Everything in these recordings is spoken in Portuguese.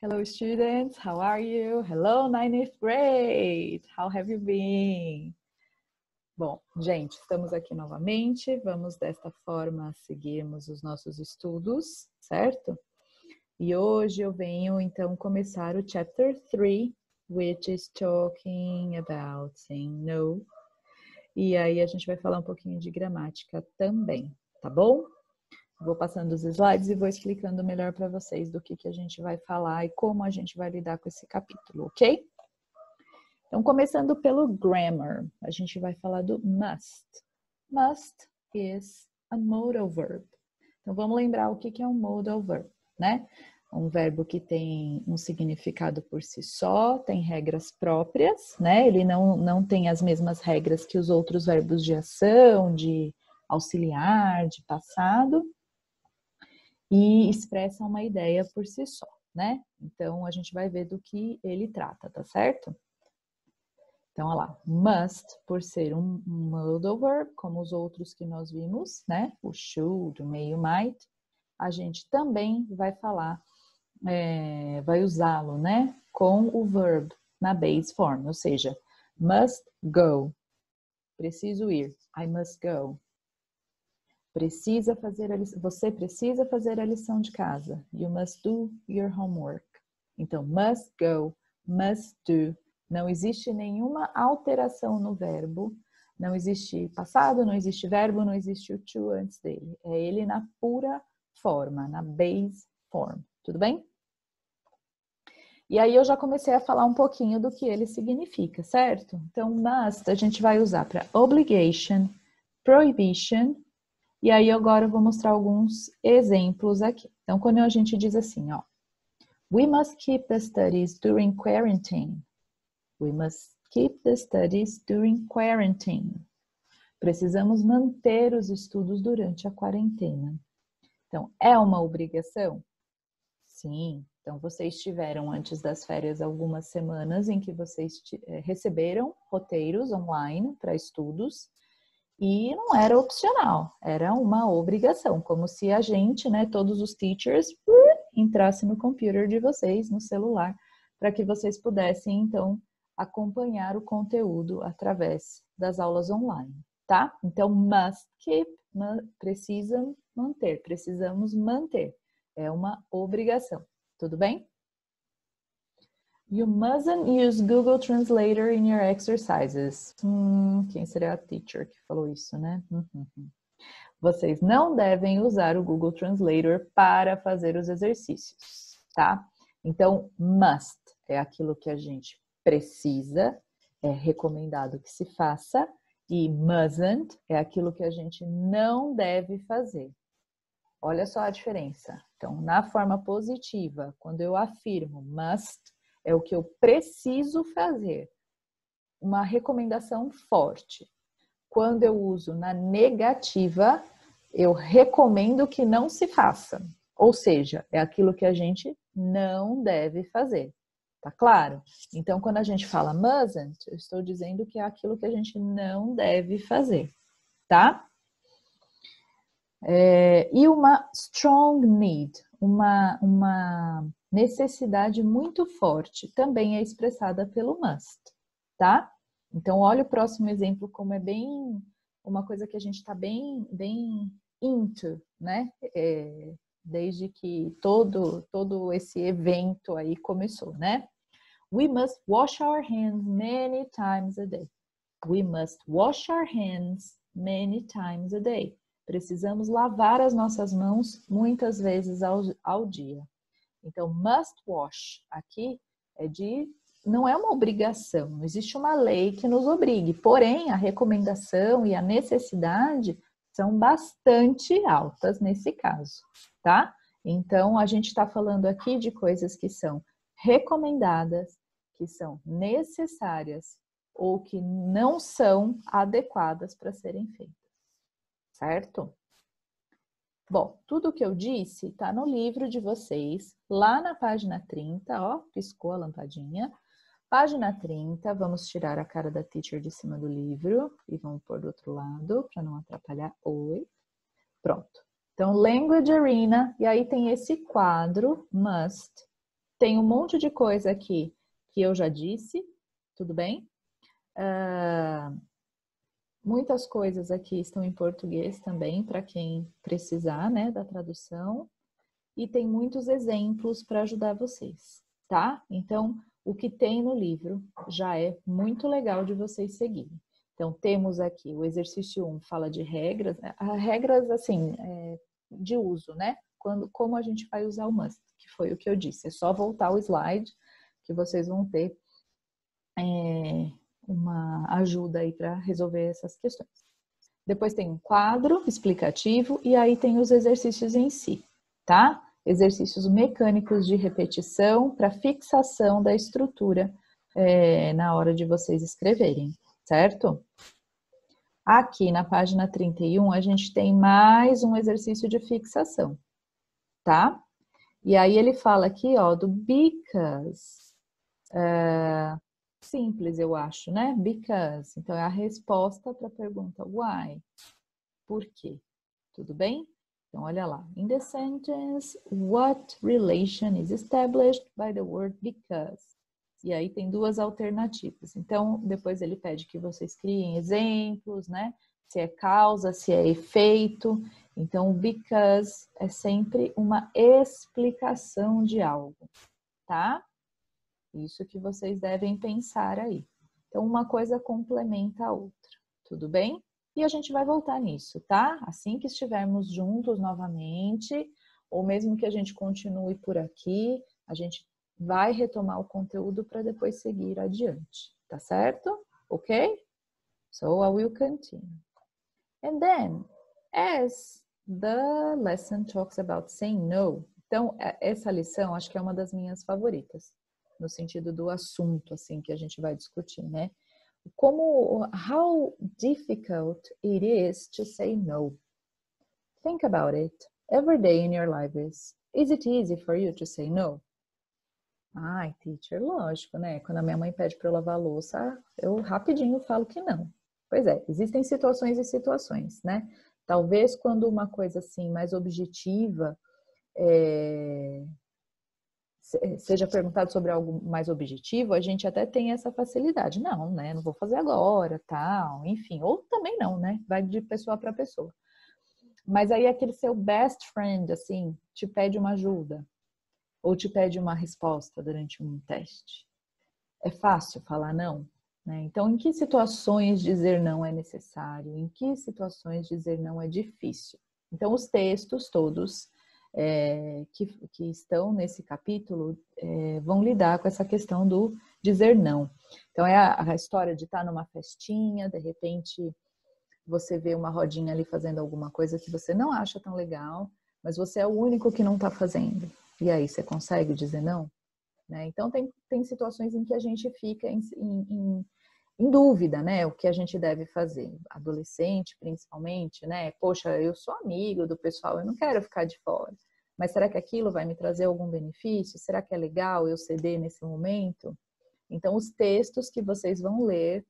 Hello, students. How are you? Hello, ninth grade. How have you been? Bom, gente, estamos aqui novamente. Vamos desta forma seguirmos os nossos estudos, certo? E hoje eu venho então começar o chapter 3, which is talking about saying no. E aí a gente vai falar um pouquinho de gramática também, tá bom? Vou passando os slides e vou explicando melhor para vocês do que a gente vai falar e como a gente vai lidar com esse capítulo, ok? Então, começando pelo grammar, a gente vai falar do must. Must is a modal verb. Então, vamos lembrar o que é um modal verb, né? Um verbo que tem um significado por si só, tem regras próprias, né? Ele não tem as mesmas regras que os outros verbos de ação, de auxiliar, de passado, e expressa uma ideia por si só, né? Então, a gente vai ver do que ele trata, tá certo? Então, olha lá, must, por ser um modal verb, como os outros que nós vimos, né? O should, o may, o might, a gente também vai falar, vai usá-lo, né? Com o verb na base form, ou seja, must go, preciso ir, I must go. Você precisa fazer a lição de casa. You must do your homework. Então, must go, must do. Não existe nenhuma alteração no verbo. Não existe passado, não existe verbo, não existe o to antes dele. É ele na pura forma, na base form. Tudo bem? E aí eu já comecei a falar um pouquinho do que ele significa, certo? Então, must a gente vai usar para obligation, prohibition. E aí agora eu vou mostrar alguns exemplos aqui. Então, quando a gente diz assim, ó, we must keep the studies during quarantine. We must keep the studies during quarantine. Precisamos manter os estudos durante a quarentena. Então, é uma obrigação? Sim. Então, vocês tiveram antes das férias algumas semanas em que vocês receberam roteiros online para estudos. E não era opcional, era uma obrigação, como se a gente, né, todos os teachers, entrasse no computer de vocês, no celular, para que vocês pudessem, então, acompanhar o conteúdo através das aulas online, tá? Então, must keep, precisamos manter, é uma obrigação, tudo bem? You mustn't use Google Translator in your exercises. Quem seria a teacher que falou isso, né? Vocês não devem usar o Google Translator para fazer os exercícios, tá? Então, must é aquilo que a gente precisa, é recomendado que se faça, e mustn't é aquilo que a gente não deve fazer. Olha só a diferença. Então, na forma positiva, quando eu afirmo must, é o que eu preciso fazer. Uma recomendação forte. Quando eu uso na negativa, eu recomendo que não se faça. Ou seja, é aquilo que a gente não deve fazer. Tá claro? Então, quando a gente fala mustn't, eu estou dizendo que é aquilo que a gente não deve fazer. Tá? E uma strong need, uma necessidade muito forte, também é expressada pelo must, tá? Então, olha o próximo exemplo, como é bem uma coisa que a gente está bem into, né? Desde que todo esse evento aí começou, né? We must wash our hands many times a day. We must wash our hands many times a day. Precisamos lavar as nossas mãos muitas vezes ao dia. Então, must wash aqui não é uma obrigação, não existe uma lei que nos obrigue, porém a recomendação e a necessidade são bastante altas nesse caso, tá? Então, a gente está falando aqui de coisas que são recomendadas, que são necessárias ou que não são adequadas para serem feitas. Certo? Bom, tudo que eu disse está no livro de vocês, lá na página 30, ó, piscou a lampadinha. Página 30, vamos tirar a cara da teacher de cima do livro e vamos pôr do outro lado, para não atrapalhar. Oi. Pronto. Então, Language Arena, e aí tem esse quadro, Must, Tem um monte de coisa aqui que eu já disse, tudo bem? Muitas coisas aqui estão em português também, para quem precisar, né, da tradução. E tem muitos exemplos para ajudar vocês, tá? Então, o que tem no livro já é muito legal de vocês seguirem. Então, temos aqui o exercício 1, fala de regras, né? Regras, assim, de uso, né? Como a gente vai usar o must, que foi o que eu disse. É só voltar o slide que vocês vão ter uma ajuda aí para resolver essas questões. Depois tem um quadro explicativo e aí tem os exercícios em si, tá? Exercícios mecânicos de repetição para fixação da estrutura na hora de vocês escreverem, certo? Aqui na página 31 a gente tem mais um exercício de fixação, tá? E aí ele fala aqui, ó, do because. Simples, eu acho, né? Because. Então é a resposta para a pergunta why. Por quê? Tudo bem? Então, olha lá. In the sentence, what relation is established by the word because? E aí tem duas alternativas. Então, depois ele pede que vocês criem exemplos, né? Se é causa, se é efeito. Então, because é sempre uma explicação de algo, tá? Isso que vocês devem pensar aí. Então, uma coisa complementa a outra. Tudo bem? E a gente vai voltar nisso, tá? Assim que estivermos juntos novamente, ou mesmo que a gente continue por aqui, a gente vai retomar o conteúdo para depois seguir adiante, tá certo? Ok? So I will continue. And then, as the lesson talks about saying no, então essa lição acho que é uma das minhas favoritas, no sentido do assunto assim que a gente vai discutir, né? How difficult it is to say no. Think about it. Every day in your life is it easy for you to say no? Ai, teacher, lógico, né? Quando a minha mãe pede para eu lavar a louça, eu rapidinho falo que não. Pois é, existem situações e situações, né? Talvez quando uma coisa assim mais objetiva seja perguntado sobre algo mais objetivo, a gente até tem essa facilidade. Não, né? Não vou fazer agora, tal, enfim. Ou também não, né? Vai de pessoa para pessoa. Mas aí aquele seu best friend, assim, te pede uma ajuda ou te pede uma resposta durante um teste. É fácil falar não, né? Então, em que situações dizer não é necessário? Em que situações dizer não é difícil? Então, os textos todos que estão nesse capítulo vão lidar com essa questão do dizer não. Então, é a história de estar numa festinha, de repente você vê uma rodinha ali fazendo alguma coisa que você não acha tão legal, mas você é o único que não está fazendo. E aí, você consegue dizer não? Né? Então, tem situações em que a gente fica em dúvida, né? O que a gente deve fazer. Adolescente, principalmente, né? Poxa, eu sou amigo do pessoal, eu não quero ficar de fora. Mas será que aquilo vai me trazer algum benefício? Será que é legal eu ceder nesse momento? Então, os textos que vocês vão ler,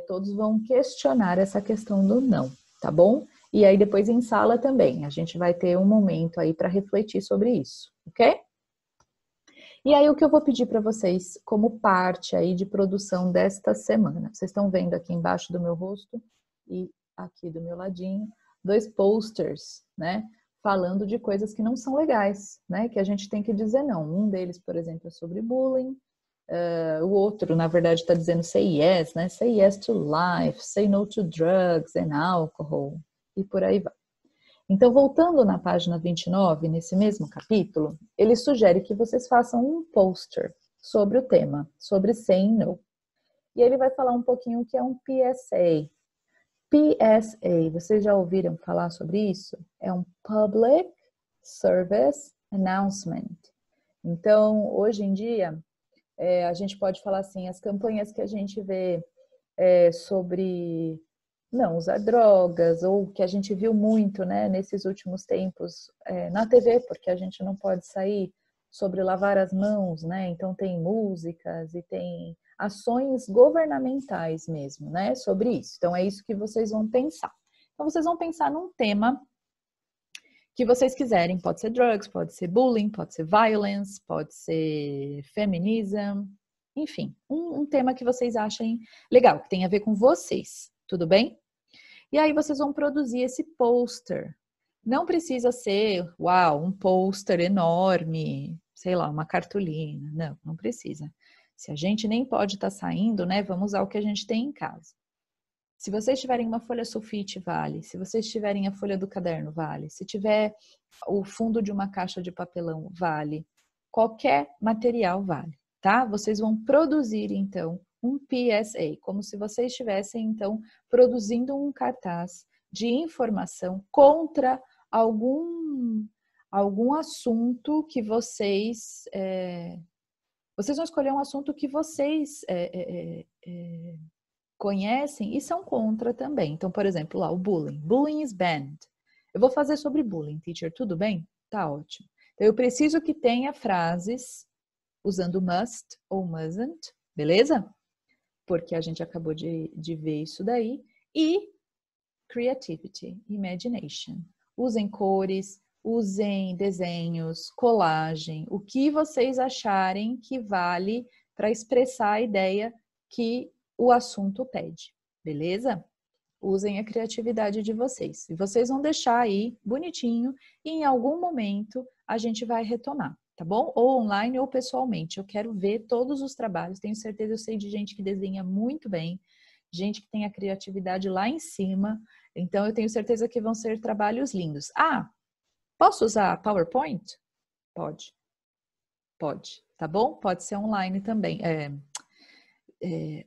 todos vão questionar essa questão do não, tá bom? E aí, depois em sala também, a gente vai ter um momento aí para refletir sobre isso, ok? E aí, o que eu vou pedir para vocês, como parte aí de produção desta semana? Vocês estão vendo aqui embaixo do meu rosto e aqui do meu ladinho, 2 posters, né? Falando de coisas que não são legais, né? Que a gente tem que dizer não. Um deles, por exemplo, é sobre bullying. O outro, na verdade, está dizendo say yes, né? Say yes to life, say no to drugs and alcohol. E por aí vai. Então, voltando na página 29, nesse mesmo capítulo, ele sugere que vocês façam um poster sobre o tema, sobre saying no. E ele vai falar um pouquinho o que é um PSA. PSA, vocês já ouviram falar sobre isso? É um Public Service Announcement. Então, hoje em dia, a gente pode falar assim, as campanhas que a gente vê sobre não usar drogas, ou que a gente viu muito, né, nesses últimos tempos na TV, porque a gente não pode sair, sobre lavar as mãos, né? Então tem músicas e tem ações governamentais mesmo, né, sobre isso. Então é isso que vocês vão pensar. Então vocês vão pensar num tema que vocês quiserem. Pode ser drugs, pode ser bullying, pode ser violence, pode ser feminism, enfim, um tema que vocês achem legal, que tem a ver com vocês, tudo bem? E aí vocês vão produzir esse pôster. Não precisa ser, uau, um pôster enorme, sei lá, uma cartolina. Não, não precisa. Se a gente nem pode estar saindo, né, vamos usar o que a gente tem em casa. Se vocês tiverem uma folha sulfite, vale. Se vocês tiverem a folha do caderno, vale. Se tiver o fundo de uma caixa de papelão, vale. Qualquer material vale, tá? Vocês vão produzir, então, um PSA, como se vocês estivessem, então, produzindo um cartaz de informação contra algum assunto que vocês... Vocês vão escolher um assunto que vocês conhecem e são contra também. Então, por exemplo, lá o bullying. Bullying is banned. Eu vou fazer sobre bullying, teacher. Tudo bem? Tá ótimo. Então, eu preciso que tenha frases usando must ou mustn't, beleza? Porque a gente acabou de ver isso daí. E creativity, imagination. Usem cores, usem desenhos, colagem, o que vocês acharem que vale para expressar a ideia que o assunto pede, beleza? Usem a criatividade de vocês. E vocês vão deixar aí bonitinho e em algum momento a gente vai retomar, tá bom? Ou online ou pessoalmente. Eu quero ver todos os trabalhos. Tenho certeza, eu sei de gente que desenha muito bem, gente que tem a criatividade lá em cima. Então, eu tenho certeza que vão ser trabalhos lindos. Ah, posso usar PowerPoint? Pode. Pode, tá bom? Pode ser online também.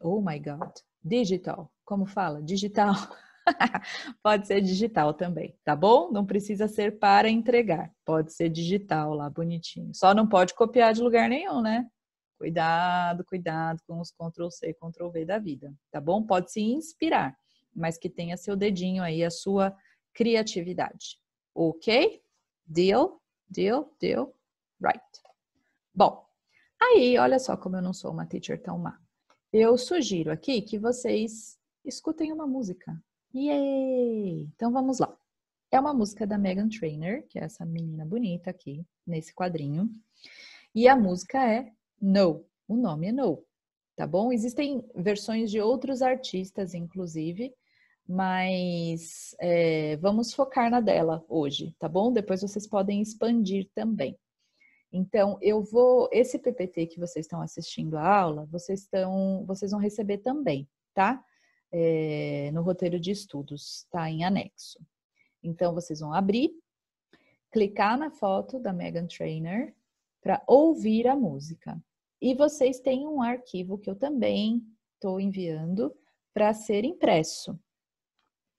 Oh my God. Digital. Como fala? Digital. Pode ser digital também, tá bom? Não precisa ser para entregar. Pode ser digital lá, bonitinho. Só não pode copiar de lugar nenhum, né? Cuidado, cuidado com os Ctrl+C, Ctrl+V da vida, tá bom? Pode se inspirar, mas que tenha seu dedinho aí, a sua criatividade. Ok? Deal? Deal? Deal? Right. Bom, aí, olha só como eu não sou uma teacher tão má. Eu sugiro aqui que vocês escutem uma música. Yay! Então vamos lá. É uma música da Meghan Trainor, que é essa menina bonita aqui, nesse quadrinho. E a música é No. O nome é No, tá bom? Existem versões de outros artistas, inclusive, mas vamos focar na dela hoje, tá bom? Depois vocês podem expandir também. Então, esse PPT que vocês estão assistindo a aula, vocês vão receber também, tá? No roteiro de estudos, tá em anexo. Então, vocês vão abrir, clicar na foto da Meghan Trainor para ouvir a música. E vocês têm um arquivo que eu também estou enviando para ser impresso.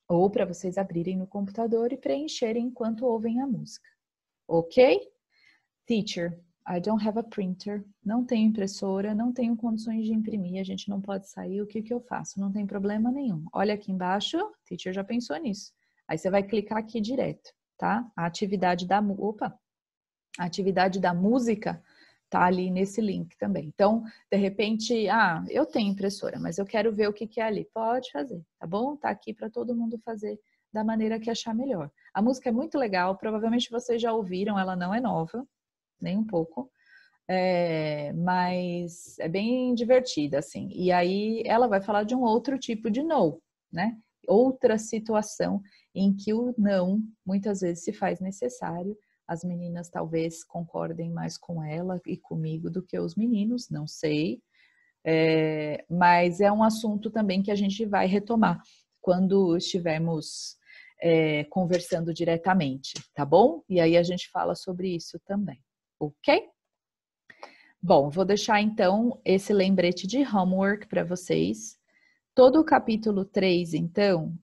Ou para vocês abrirem no computador e preencherem enquanto ouvem a música. Ok? Teacher, I don't have a printer. Não tenho impressora, não tenho condições de imprimir, a gente não pode sair, o que eu faço? Não tem problema nenhum. Olha aqui embaixo, teacher já pensou nisso. Aí você vai clicar aqui direto, tá? A atividade da música tá ali nesse link também. Então, de repente, eu tenho impressora, mas eu quero ver o que é ali. Pode fazer, tá bom? Tá aqui para todo mundo fazer da maneira que achar melhor. A música é muito legal, provavelmente vocês já ouviram, ela não é nova, nem um pouco, mas é bem divertida, assim. E aí ela vai falar de um outro tipo de no, né? Outra situação em que o não muitas vezes se faz necessário. As meninas talvez concordem mais com ela e comigo do que os meninos, não sei. Mas é um assunto também que a gente vai retomar quando estivermos conversando diretamente, tá bom? E aí a gente fala sobre isso também, ok? Bom, vou deixar então esse lembrete de homework para vocês. Todo o capítulo 3, então,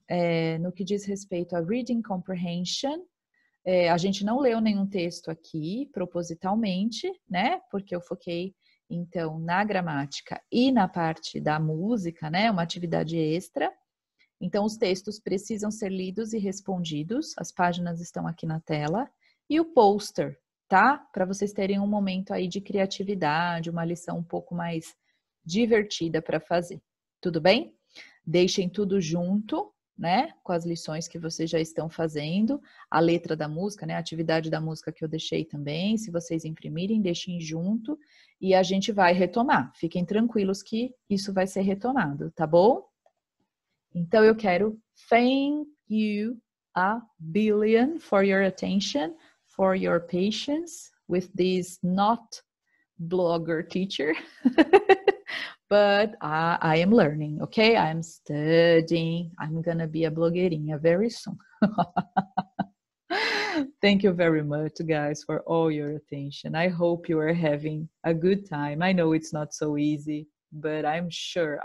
no que diz respeito a Reading Comprehension, a gente não leu nenhum texto aqui, propositalmente, né? Porque eu foquei, então, na gramática e na parte da música, né? Uma atividade extra. Então, os textos precisam ser lidos e respondidos. As páginas estão aqui na tela. E o pôster, tá? Para vocês terem um momento aí de criatividade, uma lição um pouco mais divertida para fazer. Tudo bem? Deixem tudo junto, né? Com as lições que vocês já estão fazendo, a letra da música, né? A atividade da música que eu deixei também. Se vocês imprimirem, deixem junto e a gente vai retomar. Fiquem tranquilos que isso vai ser retomado, tá bom? Então eu quero thank you a billion for your attention, for your patience with this not blogger teacher. But I am learning, okay? I'm studying. I'm gonna be a blogueirinha very soon. Thank you very much, guys, for all your attention. I hope you are having a good time. I know it's not so easy, but I'm sure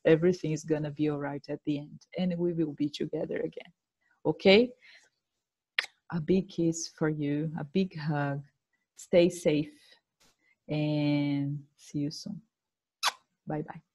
everything is gonna be all right at the end, and we will be together again, okay? A big kiss for you, a big hug. Stay safe, and see you soon. Bye-bye.